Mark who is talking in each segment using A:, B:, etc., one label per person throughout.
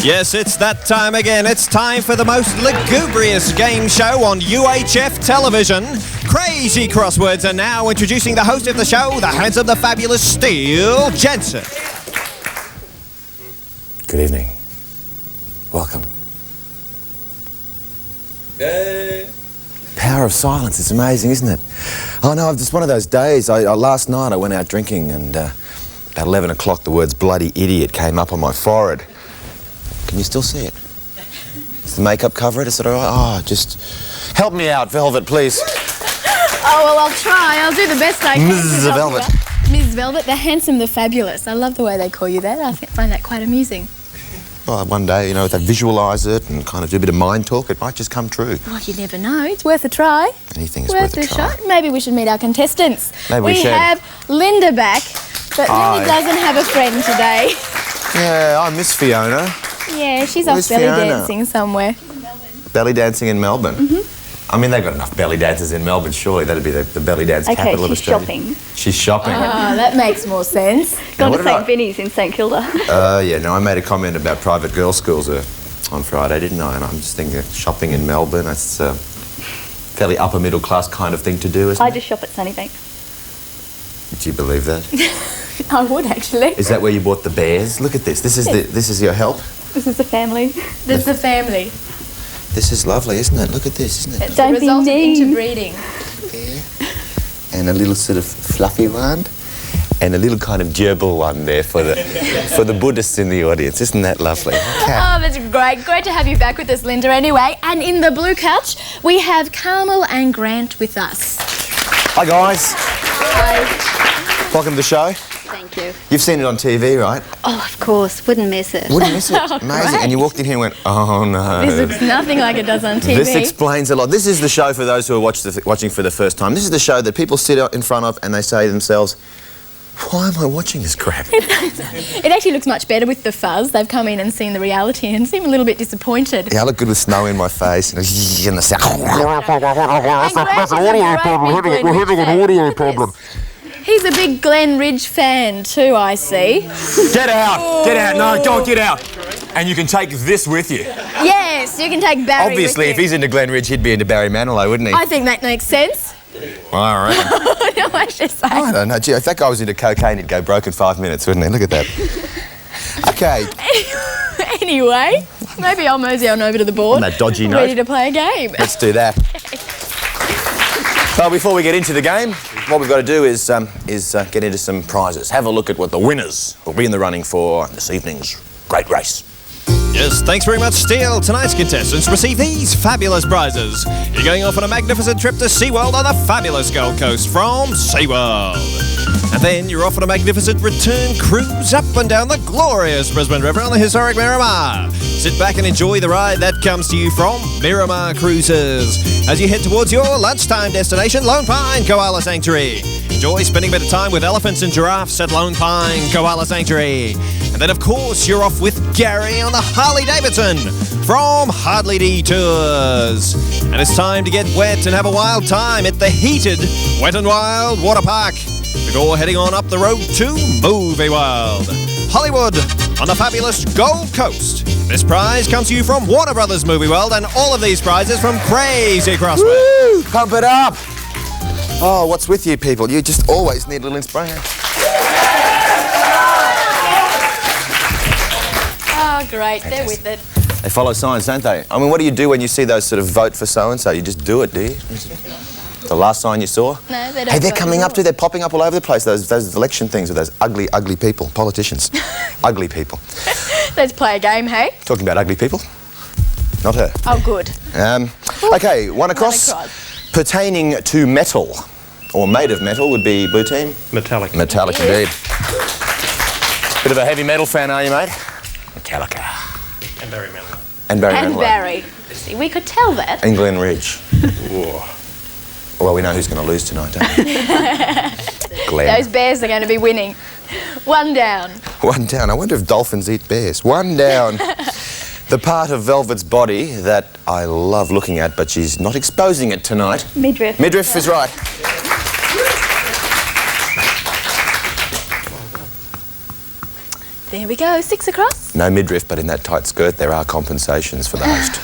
A: Yes, it's that time again. It's time for the most lugubrious game show on UHF television. Crazy Crosswords are now introducing the host of the show, the handsome, the fabulous Steele Jensen.
B: Good evening. Welcome.
A: Hey.
B: Power of silence, it's amazing, isn't it? Oh no, it's just one of those days. Last night I went out drinking and at 11 o'clock the words bloody idiot came up on my forehead. Can you still see it? Does the makeup cover it? I said, oh, just help me out, Velvet, please.
C: Oh, well, I'll try. I'll do the best I can.
B: Mrs. Velvet.
C: Ms. Velvet, the handsome, the fabulous. I love the way they call you that. I find that quite amusing.
B: Well, one day, you know, if they visualise it and kind of do a bit of mind talk, it might just come true.
C: Well, you never know. It's worth a try.
B: Anything is worth a try.
C: Shot. Maybe we should meet our contestants.
B: Maybe we should.
C: We have Linda back, but Linda doesn't have a friend today.
B: Yeah, I miss Fiona.
C: Yeah, she's
B: Where's
C: off belly
B: Fiona?
C: dancing somewhere.
B: Belly dancing in Melbourne? Mm-hmm. I mean, they've got enough belly dancers in Melbourne, surely. That'd be the belly dance capital of Australia.
D: Shopping.
B: She's shopping.
C: Oh, that makes more sense.
D: Gone to St Vinny's in St Kilda.
B: Yeah, no, I made a comment about private girls' schools on Friday, didn't I? And I'm just thinking shopping in Melbourne, that's a fairly upper middle class kind of thing to do, isn't it?
D: I just shop at Sunnybank.
B: Do you believe that?
C: I would, actually.
B: Is that where you bought the bears? Look at this. This is your help?
D: This is the family.
C: There's the family.
B: This is lovely, isn't it? Look at this, isn't it?
C: It's the result of interbreeding.
B: Yeah. And a little sort of fluffy one. And a little kind of gerbil one there for the Buddhists in the audience. Isn't that lovely? Okay.
C: Oh, that's great. Great to have you back with us, Linda, anyway. And in the blue couch, we have Carmel and Grant with us.
B: Hi, guys.
D: Hi.
B: Welcome to the show.
D: Thank you.
B: You've seen it on TV, right?
D: Oh, of course. Wouldn't miss it.
B: Wouldn't miss it. Amazing.
C: Right.
B: And you walked in here and went, oh, no.
C: This looks nothing like it does on TV.
B: This explains a lot. This is the show for those who are watching for the first time. This is the show that people sit in front of and they say to themselves, why am I watching this crap?
C: It actually looks much better with the fuzz. They've come in and seen the reality and seem a little bit disappointed.
B: Yeah, I look good with snow in my face and the sound.
C: We're having an audio problem. He's a big Glen Ridge fan too, I see.
B: Get out! Oh. Get out! No, don't get out! And you can take this with you.
C: Yes, you can take Barry
B: Obviously,
C: with
B: if he's into Glen Ridge, he'd be into Barry Manilow, wouldn't he?
C: I think that makes sense.
B: All right.
C: No, I should say.
B: I don't know. Gee, if that guy was into cocaine, he'd go broke in 5 minutes, wouldn't he? Look at that. Okay.
C: Anyway, maybe I'll mosey on over to the board.
B: On that dodgy note.
C: Ready to play a game.
B: Let's do that. So before we get into the game, what we've got to do is get into some prizes. Have a look at what the winners will be in the running for this evening's great race.
A: Yes, thanks very much, Steele. Tonight's contestants receive these fabulous prizes. You're going off on a magnificent trip to SeaWorld on the fabulous Gold Coast from SeaWorld. And then you're off on a magnificent return cruise up and down the glorious Brisbane River on the historic Miramar. Sit back and enjoy the ride that comes to you from Miramar Cruises as you head towards your lunchtime destination, Lone Pine Koala Sanctuary. Enjoy spending a bit of time with elephants and giraffes at Lone Pine Koala Sanctuary. And then, of course, you're off with Gary on the Harley-Davidson from Hardly D Tours. And it's time to get wet and have a wild time at the heated Wet n Wild Water Park before heading on up the road to Movie World, Hollywood, on the fabulous Gold Coast. This prize comes to you from Warner Brothers Movie World, and all of these prizes from Crazy Crosswords.
B: Woo! Pump it up! Oh, what's with you people? You just always need a little inspiration.
C: Oh, great. They're with it.
B: They follow signs, don't they? I mean, what do you do when you see those sort of vote for so-and-so? You just do it, do you? The last sign you saw?
C: No, they don't.
B: Hey, they're coming up to, they're popping up all over the place, those election things with those ugly, ugly people, politicians. Ugly people.
C: Let's play a game, hey?
B: Talking about ugly people? Not her.
C: Oh, good.
B: Okay, one across. Pertaining to metal, or made of metal, would be blue team?
E: Metallic.
B: Metallic, indeed. Bit of a heavy metal fan, are you, mate? Metallica.
E: And Barry Manilow.
B: And Barry
C: And
B: Manilow.
C: Barry. See, we could tell that.
B: And Glen Ridge. Well, we know who's going to lose tonight, don't we? Glen.
C: Those bears are going to be winning. One down.
B: One down. I wonder if dolphins eat bears. One down. The part of Velvet's body that I love looking at, but she's not exposing it tonight.
D: Midriff.
B: Midriff is right.
C: There we go, 6 across.
B: No midriff, but in that tight skirt there are compensations for the host.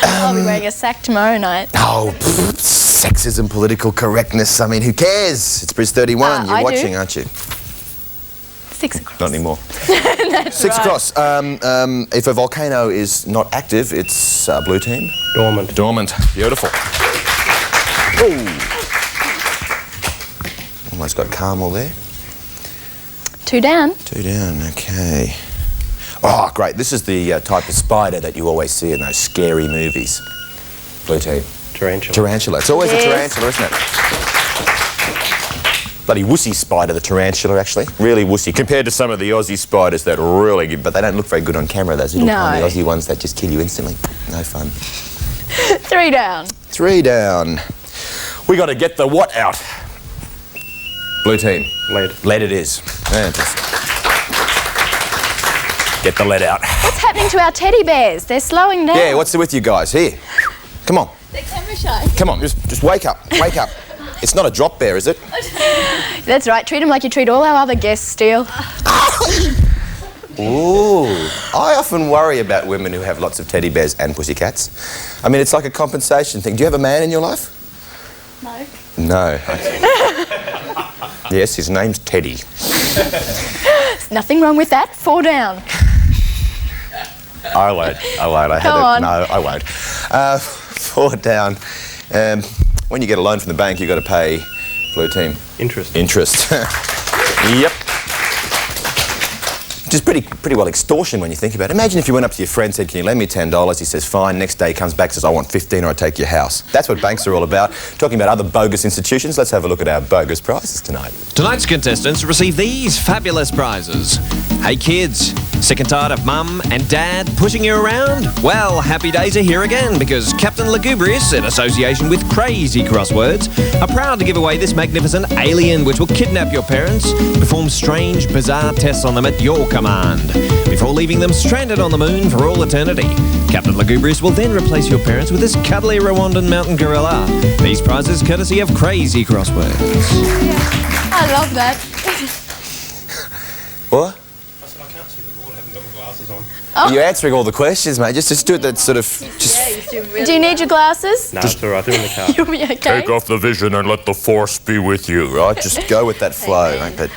C: I'll be wearing a sack tomorrow night.
B: Oh, sexism, political correctness. I mean, who cares? It's Bris 31. You're watching, aren't you?
C: 6 across.
B: Not anymore.
C: That's
B: 6
C: right.
B: across. If a volcano is not active, it's blue team.
E: Dormant.
B: Dormant. Beautiful. Ooh. Almost got caramel there.
C: 2 down.
B: 2 down, okay. Oh, great. This is the type of spider that you always see in those scary movies. Blue team.
E: Tarantula.
B: Tarantula. It's always
C: Yes.
B: a tarantula, isn't it? Bloody wussy spider, the tarantula, actually. Really wussy. Compared to some of the Aussie spiders that really good, but they don't look very good on camera, those little tiny Aussie ones that just kill you instantly. No fun.
C: 3 down.
B: 3 down. We got to get the what out? Blue team.
E: Lead.
B: Lead it is. Fantastic. Get the lead out.
C: What's happening to our teddy bears? They're slowing down.
B: Yeah, what's it with you guys? Here. Come on.
C: They're camera shy.
B: Come on, just wake up. Wake up. It's not a drop bear, is it?
C: That's right, treat them like you treat all our other guests, Steele.
B: Ooh. I often worry about women who have lots of teddy bears and pussycats. I mean, it's like a compensation thing. Do you have a man in your life?
D: No.
B: No. Yes, his name's Teddy.
C: Nothing wrong with that. 4 down.
B: I won't. I
C: Go on.
B: No, I won't. 4 down. When you get a loan from the bank, you've got to pay blue team.
E: Interest.
B: Interest. Yep. Which is pretty well extortion when you think about it. Imagine if you went up to your friend and said, can you lend me $10? He says, fine. Next day he comes back and says, I want 15 or I take your house. That's what banks are all about. Talking about other bogus institutions, let's have a look at our bogus prizes tonight.
A: Tonight's contestants receive these fabulous prizes. Hey kids, sick and tired of mum and dad pushing you around? Well, happy days are here again because Captain Lugubrious, in association with Crazy Crosswords, are proud to give away this magnificent alien which will kidnap your parents, perform strange, bizarre tests on them at your command, before leaving them stranded on the moon for all eternity. Captain Lugubrious will then replace your parents with this cuddly Rwandan mountain gorilla. These prizes courtesy of Crazy Crosswords.
C: I love that.
B: What?
E: I said I can't see the board, I haven't got my glasses on.
B: You're answering all the questions, mate. Just do it that sort of... Just
C: Do you need your glasses?
E: No, it's all right, they're in the car.
C: You'll be okay.
B: take off the vision and let the force be with you, right? Just go with that flow, right? But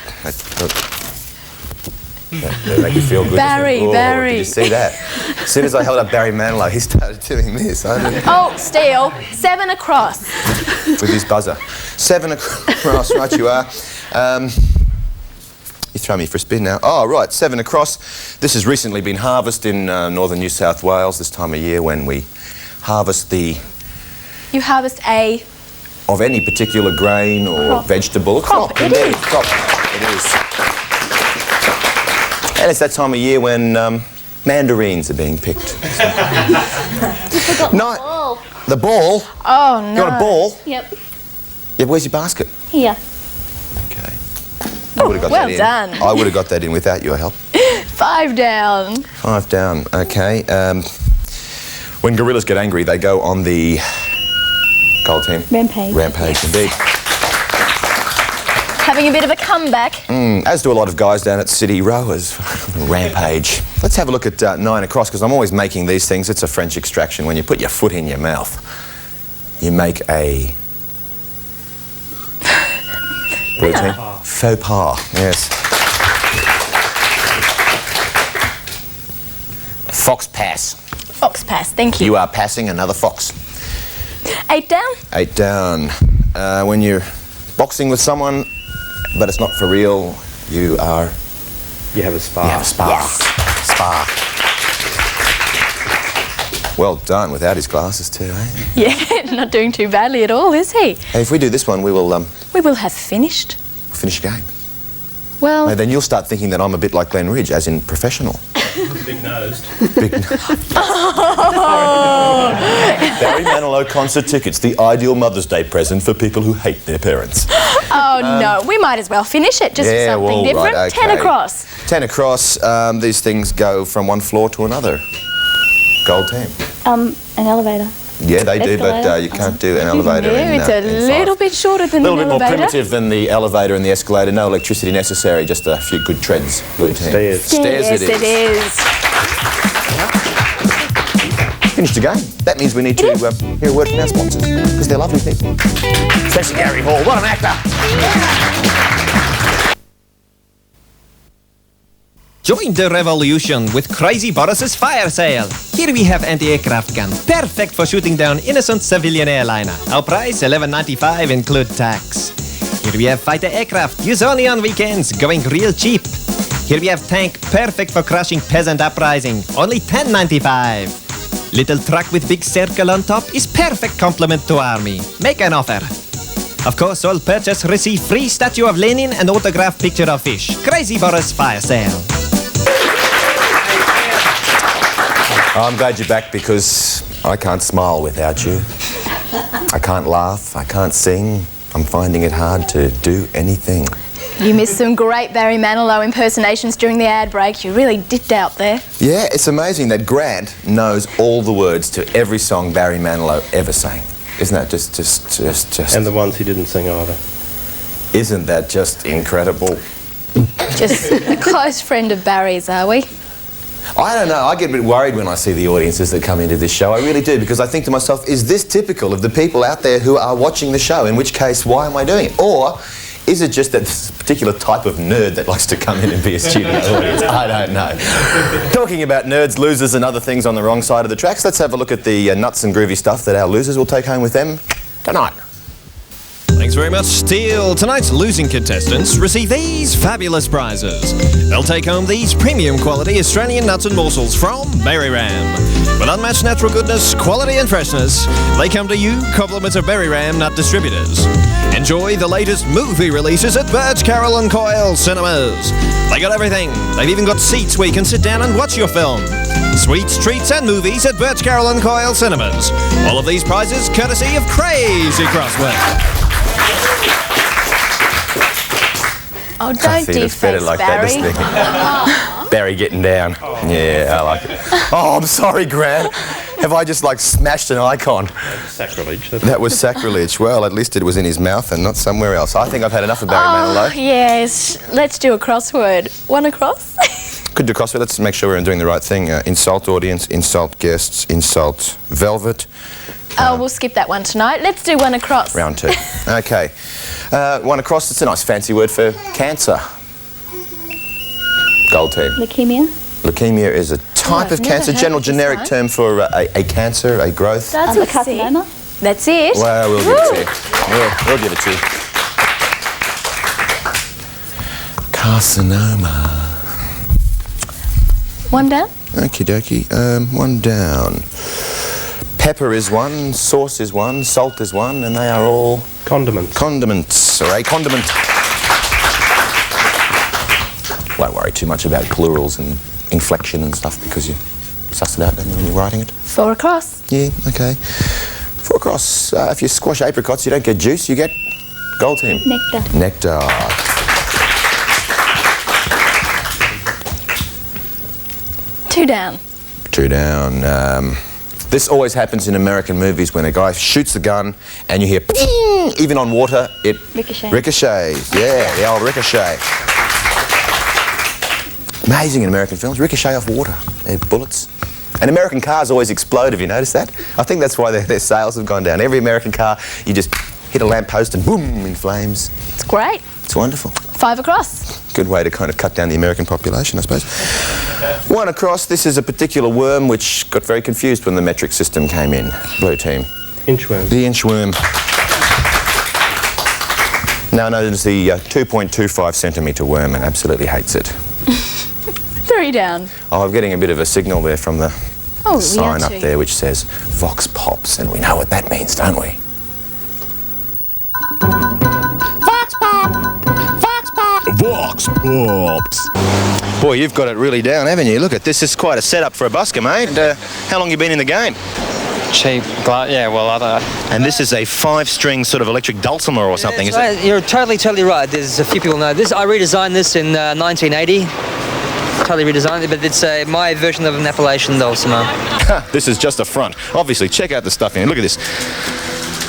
B: that make you feel good.
C: Barry,
B: Oh,
C: Barry.
B: Did you see that? As soon as I held up Barry Manilow, he started doing this.
C: Oh, Steele, 7 across.
B: With his buzzer. 7 across, right you are. You throw me for a spin now. Oh, right, 7 across. This has recently been harvested in northern New South Wales this time of year when we harvest the...
C: You harvest a...
B: of any particular grain or
C: Crop.
B: vegetable.
C: Crop, it
B: indeed.
C: is.
B: Crop, it is. And it's that time of year when mandarins are being picked. No,
D: Ball.
B: the ball?
C: Oh, no.
B: You got a ball?
D: Yep.
B: Yeah, where's your basket?
D: Here.
B: Okay. I would have got
C: well
B: that in.
C: done.
B: I would have got that in without your help.
C: 5 down.
B: 5 down, okay. When gorillas get angry, they go on the... Gold team?
D: Rampage.
B: Rampage, indeed.
C: Having a bit of a comeback.
B: As do a lot of guys down at City Rowers. Rampage. Let's have a look at 9 across, because I'm always making these things. It's a French extraction. When you put your foot in your mouth, you make a... Blue team? Faux pas, yes. Fox pass.
C: Fox pass, thank you.
B: You are passing another fox.
C: 8 down.
B: 8 down. When you're boxing with someone, but it's not for real, you are...
E: You have a spar.
B: You have a spar.
C: Yes.
B: Spar. Well done, without his glasses too, eh?
C: Yeah, not doing too badly at all, is he?
B: Hey, if we do this one, we will
C: We will have finished.
B: finish the game.
C: Well,
B: And then you'll start thinking that I'm a bit like Glenn Ridge, as in professional.
E: Big-nosed.
B: Barry Manilow concert tickets, the ideal Mother's Day present for people who hate their parents.
C: oh no, we might as well finish it just for
B: Yeah,
C: something
B: well,
C: different.
B: right,
C: 10
B: okay.
C: across.
B: 10 across, these things go from one floor to another. Gold team.
D: An elevator.
B: Yeah, they do, but
D: Escalator.
B: you can't do an elevator in
C: It's a
B: in
C: little
B: five.
C: bit shorter than
B: A little
C: an
B: bit more
C: elevator.
B: primitive than the elevator and the escalator. No electricity necessary, just a few good treads. Blue team.
E: Stairs.
B: Stairs
C: Yes,
B: it is. Finished the game. That means we need to hear a word from our sponsors, because they're lovely people. Especially Gary Hall. What an actor!
A: Join the revolution with Crazy Boris's fire sale. Here we have anti-aircraft gun, perfect for shooting down innocent civilian airliner. Our price $11.95 include tax. Here we have fighter aircraft, use only on weekends, going real cheap. Here we have tank, perfect for crushing peasant uprising, only $10.95. Little truck with big circle on top is perfect complement to army. Make an offer. Of course, all purchase receive free statue of Lenin and autographed picture of fish. Crazy Boris fire sale.
B: I'm glad you're back, because I can't smile without you. I can't laugh, I can't sing. I'm finding it hard to do anything.
C: You missed some great Barry Manilow impersonations during the ad break. You really dipped out there.
B: Yeah, it's amazing that Grant knows all the words to every song Barry Manilow ever sang. Isn't that just...
E: And the ones he didn't sing either.
B: Isn't that just incredible?
C: Just a close friend of Barry's, are we?
B: I don't know, I get a bit worried when I see the audiences that come into this show. I really do, because I think to myself, is this typical of the people out there who are watching the show? In which case, why am I doing it? Or is it just that this particular type of nerd that likes to come in and be a studio audience? I don't know. Talking about nerds, losers and other things on the wrong side of the tracks, let's have a look at the nuts and groovy stuff that our losers will take home with them tonight.
A: Thanks very much, Steele. Tonight's losing contestants receive these fabulous prizes. They'll take home these premium quality Australian nuts and morsels from Berry Ram. With unmatched natural goodness, quality and freshness, they come to you, compliments of Berry Ram Nut Distributors. Enjoy the latest movie releases at Birch, Carroll and Coyle Cinemas. They got everything. They've even got seats where you can sit down and watch your film. Sweets, treats and movies at Birch, Carroll and Coyle Cinemas. All of these prizes courtesy of Crazy Crosswords.
C: Oh,
B: I
C: don't
B: think it's better
C: deface
B: like
C: Barry.
B: that, Barry getting down. Yeah, I like it. Oh, I'm sorry, Grant. Have I just, like, smashed an icon?
E: Sacrilege.
B: That was sacrilege. Well, at least it was in his mouth and not somewhere else. I think I've had enough of Barry Manilow.
C: Yes. Let's do a crossword. One across?
B: Could do crossword. Let's make sure we're doing the right thing. Insult audience, insult guests, insult velvet.
C: Oh, we'll skip that one tonight. Let's do one across.
B: Round two. Okay. One across, it's a nice fancy word for cancer. Gold team.
D: Leukemia.
B: Leukemia is a type
C: I've
B: of
C: never
B: cancer,
C: heard
B: general
C: of this
B: generic
C: one.
B: term for a cancer, a growth.
C: That's a C.
D: Carcinoma.
C: That's it.
B: Well, we'll give it to you. We'll give it to you. Carcinoma.
C: One down.
B: Okie dokie. One down. Pepper is one, sauce is one, salt is one, and they are all
E: Condiments.
B: condiments, or a condiment. Won't worry too much about plurals and inflection and stuff, because you suss it out don't you, when you're writing it.
C: 4 across.
B: Yeah, okay. 4 across. If you squash apricots, you don't get juice, you get gold team.
D: Nectar.
B: Nectar.
C: Two down.
B: 2 down. This always happens in American movies when a guy shoots the gun and you hear ping, even on water, it ricochets. Yeah, the old ricochet. Amazing in American films, ricochet off water. They're bullets. And American cars always explode, have you noticed that? I think that's why their sales have gone down. Every American car, you just hit a lamppost and boom, in flames.
C: It's great.
B: It's wonderful.
C: 5 across.
B: Good way to kind of cut down the American population, I suppose. 1 across, this is a particular worm which got very confused when the metric system came in. Blue team.
E: Inchworm.
B: The inchworm. Now known as the 2.25 centimetre worm, and absolutely hates it.
C: 3 down.
B: Oh, I'm getting a bit of a signal there from the sign up
C: too.
B: there which says Vox Pops, and we know what that means, don't we? Vox Pops. Boy, you've got it really down, haven't you? Look at this. This is quite a setup for a busker, mate. How long you been in the game?
F: Cheap glass, yeah, well, other.
B: And this is a 5-string sort of electric dulcimer or something, is
F: That's right. You're totally right. There's a few people know this. I redesigned this in 1980.
G: totally redesigned it, but it's my version of an Appalachian dulcimer.
B: This is just a front. Obviously, check out the stuff in here. Look at this.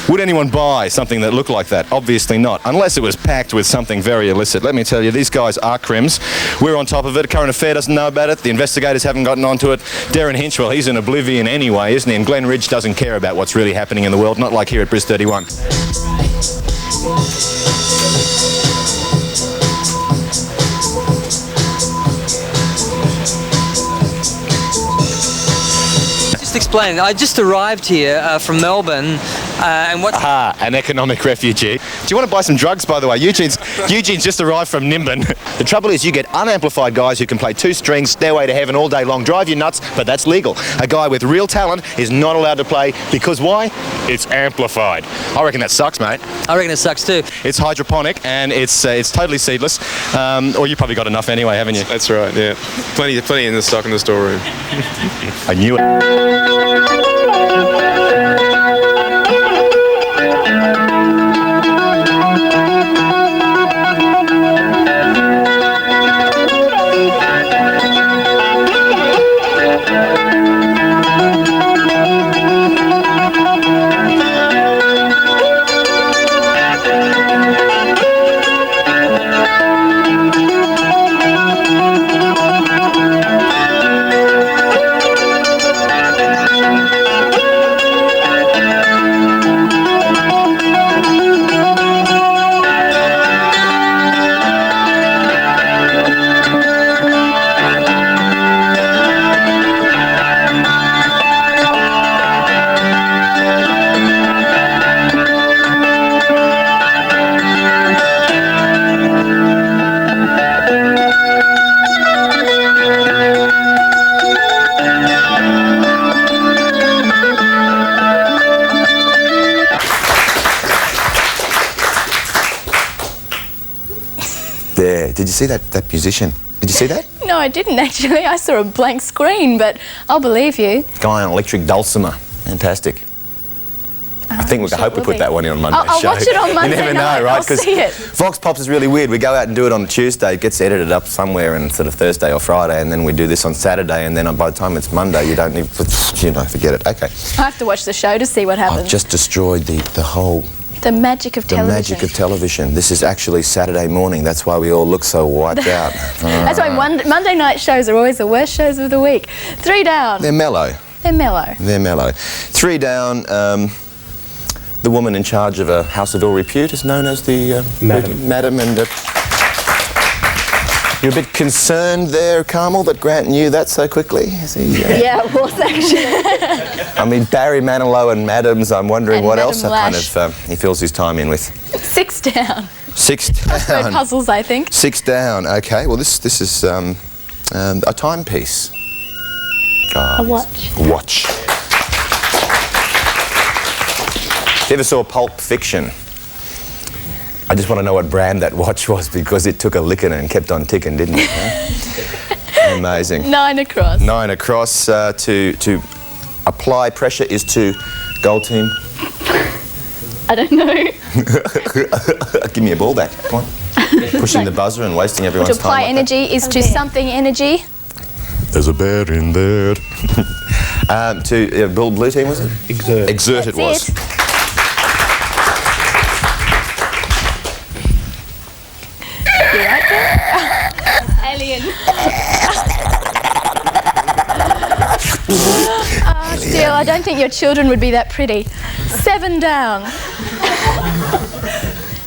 B: Would anyone buy something that looked like that? Obviously not, unless it was packed with something very illicit. Let me tell you, these guys are crims. We're on top of it. Current Affair doesn't know about it. The investigators haven't gotten onto it. Darren Hinch, well, he's in oblivion anyway, isn't he? And Glenn Ridge doesn't care about what's really happening in the world, not like here at Bris 31.
G: Just explain, I just arrived here from Melbourne, and what...
B: Ah, an economic refugee. Do you want to buy some drugs, by the way? Eugene's just arrived from Nimbin. The trouble is you get unamplified guys who can play two strings, Stairway to Heaven all day long, drive you nuts, but that's legal. A guy with real talent is not allowed to play because why? It's amplified. I reckon that sucks, mate.
G: I reckon it sucks too.
B: It's hydroponic and it's totally seedless. Or you probably got enough anyway, haven't you?
H: That's right, yeah. Plenty in the stock in the storeroom.
B: I knew it. There. Did you see that musician? Did you see that?
C: No, I didn't actually. I saw a blank screen, but I'll believe you.
B: Guy on electric dulcimer. Fantastic. I think we can hope we put that one in on Monday's
C: I'll
B: show.
C: watch it on Monday
B: You never
C: night.
B: know, right?
C: I'll see it.
B: Vox Pops is really weird. We go out and do it on Tuesday, it gets edited up somewhere in sort of Thursday or Friday, and then we do this on Saturday, and then by the time it's Monday, you don't need, forget it. Okay.
C: I have to watch the show to see what happens.
B: I've just destroyed the whole...
C: The magic of television.
B: The magic of television. This is actually Saturday morning. That's why we all look so wiped out.
C: That's why Monday night shows are always the worst shows of the week. 3 down.
B: They're mellow.
C: They're mellow.
B: They're mellow. 3 down. The woman in charge of a house of ill repute is known as the... Madam. And you're a bit concerned there, Carmel, that Grant knew that so quickly? Is he,
C: Yeah, it was actually.
B: I mean, Barry Manilow and Madams, I'm wondering
C: And
B: what
C: Madam
B: else he fills his time in with.
C: 6 down.
B: 6 down.
C: Crossword puzzles, I think.
B: 6 down. Okay. Well, this is a timepiece.
D: A watch.
B: Watch. You ever saw Pulp Fiction? I just want to know what brand that watch was because it took a licking and kept on ticking, didn't it? Huh? Amazing.
C: 9 across.
B: 9 across. To apply pressure is to goal team.
D: I don't know.
B: Give me a ball back. Come on. Pushing the buzzer and wasting everyone's
C: To
B: time.
C: apply
B: like
C: energy is to something energy.
B: There's a bear in there. To blue team, was it?
E: Exert.
B: Exert it was.
C: It. You like it?
D: Alien.
C: Still, I don't think your children would be that pretty. 7 down.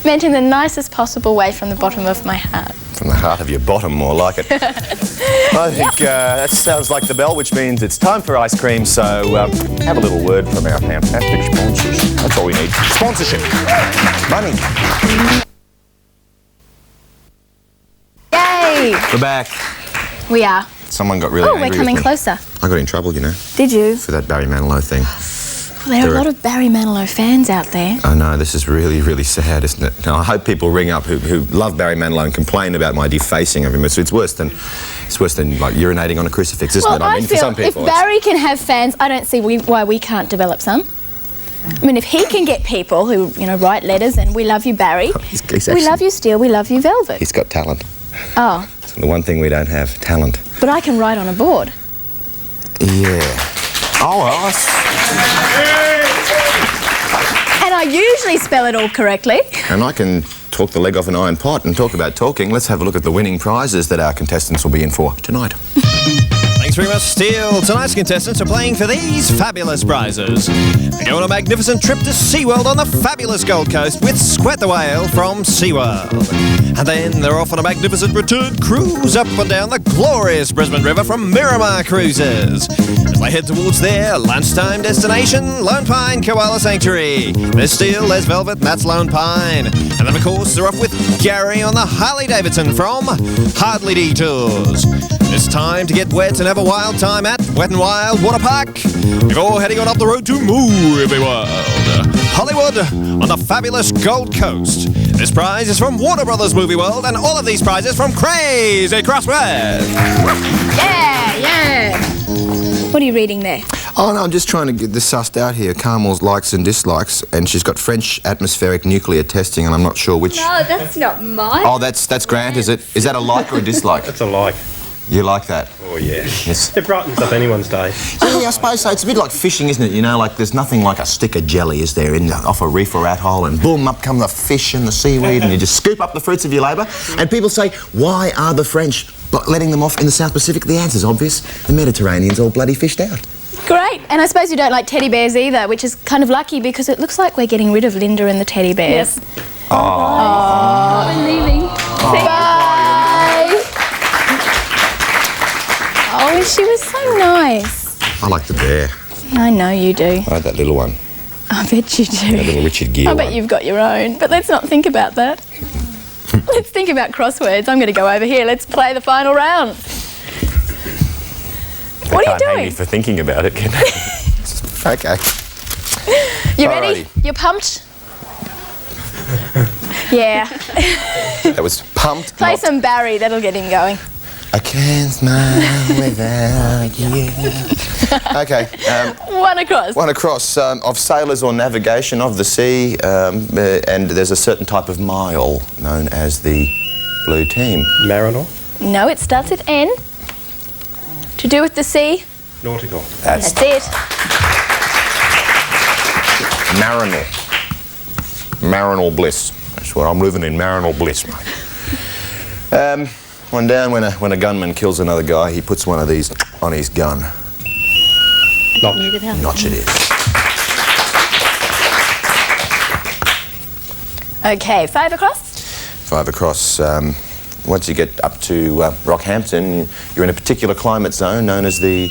C: Meant in the nicest possible way from the bottom of my heart.
B: From the heart of your bottom, more like it. I think that sounds like the bell, which means it's time for ice cream. So have a little word from our fantastic sponsors. That's all we need. Sponsorship. Money.
C: Yay!
B: We're back.
C: We are.
B: Someone got really
C: Oh,
B: angry
C: we're coming
B: with me.
C: closer.
B: I got in trouble, you know,
C: Did you?
B: for that Barry Manilow thing.
C: Well, there are a lot of Barry Manilow fans out there.
B: I know, this is really, really sad, isn't it? Now, I hope people ring up who love Barry Manilow and complain about my defacing of him. It's worse than like urinating on a crucifix, isn't
C: Well,
B: it? I mean, for
C: feel
B: some people.
C: if Barry can have fans, I don't see why we can't develop some. I mean, if he can get people who, write letters and we love you, Barry.
B: He's
C: We love you, Steele. We love you, Velvet.
B: He's got talent.
C: Oh.
B: The one thing we don't have, talent.
C: But I can write on a board.
B: Yeah. Oh, well,
C: And I usually spell it all correctly.
B: and I can talk the leg off an iron pot. And talk about talking, let's have a look at the winning prizes that our contestants will be in for tonight.
A: Thanks very much, Steele. Tonight's contestants are playing for these fabulous prizes. They go on a magnificent trip to SeaWorld on the fabulous Gold Coast with Squat the Whale from SeaWorld. And then they're off on a magnificent return cruise up and down the glorious Brisbane River from Miramar Cruises. As they head towards their lunchtime destination, Lone Pine Koala Sanctuary. There's Steele, there's Velvet, and that's Lone Pine. And then, of course, they're off with Gary on the Harley Davidson from Hardly Detours. It's time to get wet and have a wild time at Wet n Wild Water Park before heading on up the road to Movie World, Hollywood, on the fabulous Gold Coast. This prize is from Warner Brothers Movie World, and all of these prizes from Crazy Crosswords.
C: Yeah. What are you reading there?
B: Oh, no, I'm just trying to get this sussed out here. Carmel's likes and dislikes, and she's got French atmospheric nuclear testing, and I'm not sure which...
D: No, that's not mine.
B: Oh, that's Grant, is it? Is that a like or a dislike?
E: That's a like.
B: You like that?
E: Oh, yeah.
B: Yes.
E: It brightens up anyone's day.
B: Yeah, I suppose so. It's a bit like fishing, isn't it? You know, like there's nothing like a stick of jelly, is there, off a reef or atoll, and boom, up come the fish and the seaweed, and you just scoop up the fruits of your labour. And people say, why are the French letting them off in the South Pacific? The answer's obvious. The Mediterranean's all bloody fished out.
C: Great. And I suppose you don't like teddy bears either, which is kind of lucky because it looks like we're getting rid of Linda and the teddy bears.
D: Yep. I'm leaving.
C: Bye. Oh, she was so nice.
B: I like the bear.
C: I know you do.
B: I like that little one.
C: I bet you do.
B: That little Richard Gere
C: I bet
B: one.
C: you've got your own. But let's not think about that. Let's think about crosswords. I'm going to go over here. Let's play the final round. What are you
B: Can't hang
C: doing?
B: me for thinking about it, can I? Okay.
C: You ready?
B: Alrighty.
C: You're pumped? Yeah.
B: That was pumped.
C: Play
B: not-
C: some Barry. That'll get him going.
B: I can't smile without you. Okay.
C: One across.
B: One across of sailors or navigation of the sea, and there's a certain type of mile known as the blue team.
E: Mariner.
C: No, it starts with N. To do with the sea.
E: Nautical.
B: That's
C: That's it.
B: marinal. Marinal bliss. That's what I'm living in, marinal bliss, mate. One down, when a gunman kills another guy, he puts one of these on his gun.
E: Notch.
B: Notch it is.
C: Okay, 5 across.
B: 5 across. Once you get up to Rockhampton, you're in a particular climate zone known as the...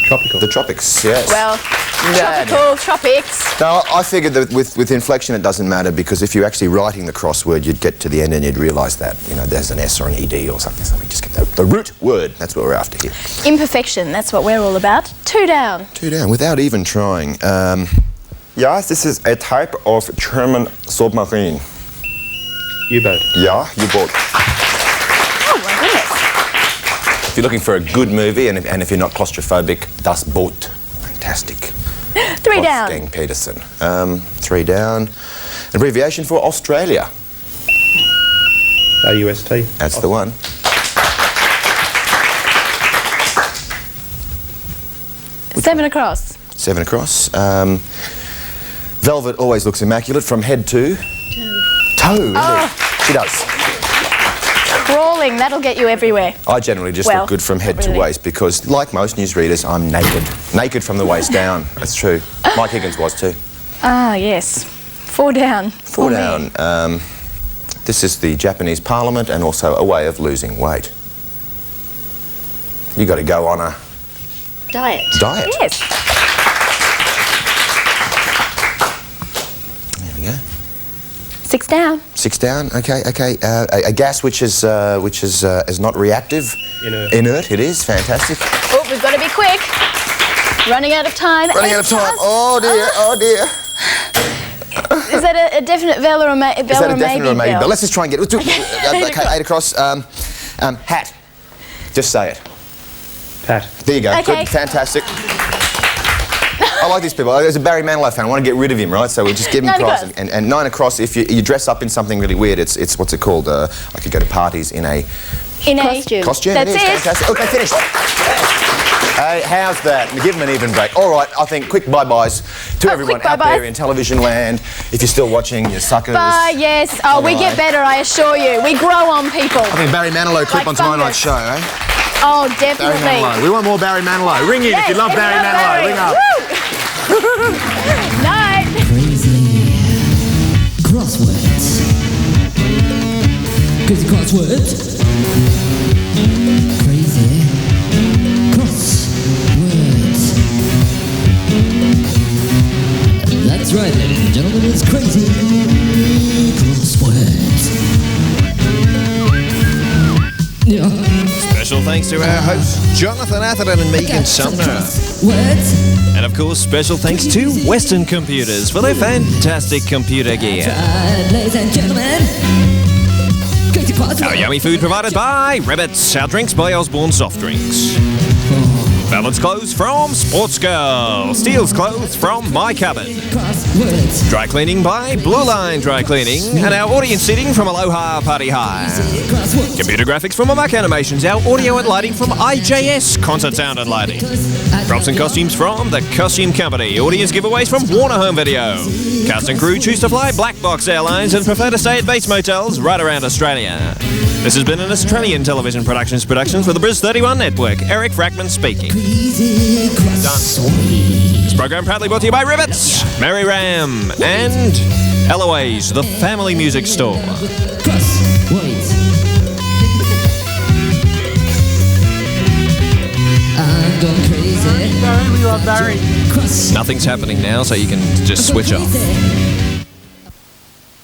E: Tropical.
B: The tropics, yes.
C: Well, tropical, tropics.
B: No, I figured that with inflection it doesn't matter, because if you're actually writing the crossword, you'd get to the end and you'd realise that, you know, there's an S or an ED or something, so we just get the root word. That's what we're after here.
C: Imperfection, that's what we're all about. 2 down.
B: 2 down, without even trying. Yes, this is a type of German submarine.
E: U-boat.
B: Yeah, U-boat.
C: Oh, my goodness.
B: If you're looking for a good movie, and if you're not claustrophobic, Das Boot. Fantastic.
C: 3 down.
B: Wolfgang Peterson. 3 down. Abbreviation for Australia.
E: AUST.
B: That's the one.
C: Seven across.
B: 7 across. Velvet always looks immaculate from head to toe. Really. She does.
C: Crawling, that'll get you everywhere.
B: I generally just
C: Well,
B: look good from head
C: not
B: to
C: really.
B: waist because, like most newsreaders, I'm naked. Naked from the waist down. That's true. Mike Higgins was too.
C: Ah, yes. 4 down.
B: 4 down. This is the Japanese Parliament and also a way of losing weight. You got to go on a
D: Diet.
B: diet.
C: Yes.
B: There we go.
C: 6 down.
B: 6 down. Okay. A gas which is not reactive.
E: Inert.
B: Inert. It is fantastic.
C: Oh, we've got to be quick. Running out of time.
B: Running out of time. Oh dear. Oh dear.
C: Is that a definite Bell or a
B: Is that a definite or a maybe?
C: Bell?
B: Let's just try and get it. Let's do,
C: Okay,
B: okay, 8 across. Hat. Just say it.
E: Pat.
B: There you go.
C: Okay.
B: Good. Fantastic. I like these people. There's a Barry Manilow fan. I want to get rid of him, right? So we just give him
C: 9
B: prize.
C: across.
B: And 9 across, if you dress up in something really weird, it's what's it called? I could go to parties in a
C: in
D: Costume.
B: Costume,
C: That's
B: it is.
C: it.
B: Fantastic. Okay, finished. Hey, how's that? Give them an even break. All right, I think quick bye-byes to everyone
C: quick
B: out
C: bye-byes.
B: there in television land. If you're still watching, you suckers.
C: Bye, yes. Oh, we get better, I assure you. We grow on people.
B: I think Barry Manilow clip
C: Like
B: on Tomorrow Night's
C: fungus.
B: show, eh?
C: Oh,
B: Barry
C: definitely.
B: Manilow. We want more Barry Manilow. Ring in
C: Yes,
B: if you love
C: if
B: Barry Manilow. Ring up.
C: Woo! Night.
I: Crazy crosswords. Crazy crosswords. Crazy crosswords. That's right, ladies and gentlemen, it's crazy crosswords. Yeah.
A: Special thanks to our hosts, Jonathan Atherton and Megan Sumner.
I: Words.
A: And of course, special thanks to Western Computers for their fantastic computer gear.
I: Ladies and gentlemen, crazy crosswords.
A: Our yummy food provided by Ribbits. Our drinks by Osborne Soft Drinks. Balance clothes from Sports Girl. Steele's clothes from My Cupboard.
I: Crosswords.
A: Dry cleaning by Blue Line Dry Cleaning. And our audience seating from Aloha Party High.
I: Crosswords.
A: Computer graphics from Amaka Animations. Our audio and lighting from IJS Concert Sound and Lighting. Props and costumes from The Costume Company. Audience giveaways from Warner Home Video. Cast and crew choose to fly Black Box Airlines and prefer to stay at base motels right around Australia. This has been an Australian television productions for the Bris 31 Network. Eric Frackman speaking.
I: Crazy crosswords.
A: This program proudly brought to you by Ribbits, Mary Ram, and Eloise, the family music store.
I: Crosswords. I'm going crazy.
G: Barry, we love Barry.
I: Cross.
A: Nothing's happening now, so you can just switch off.
I: Crazy.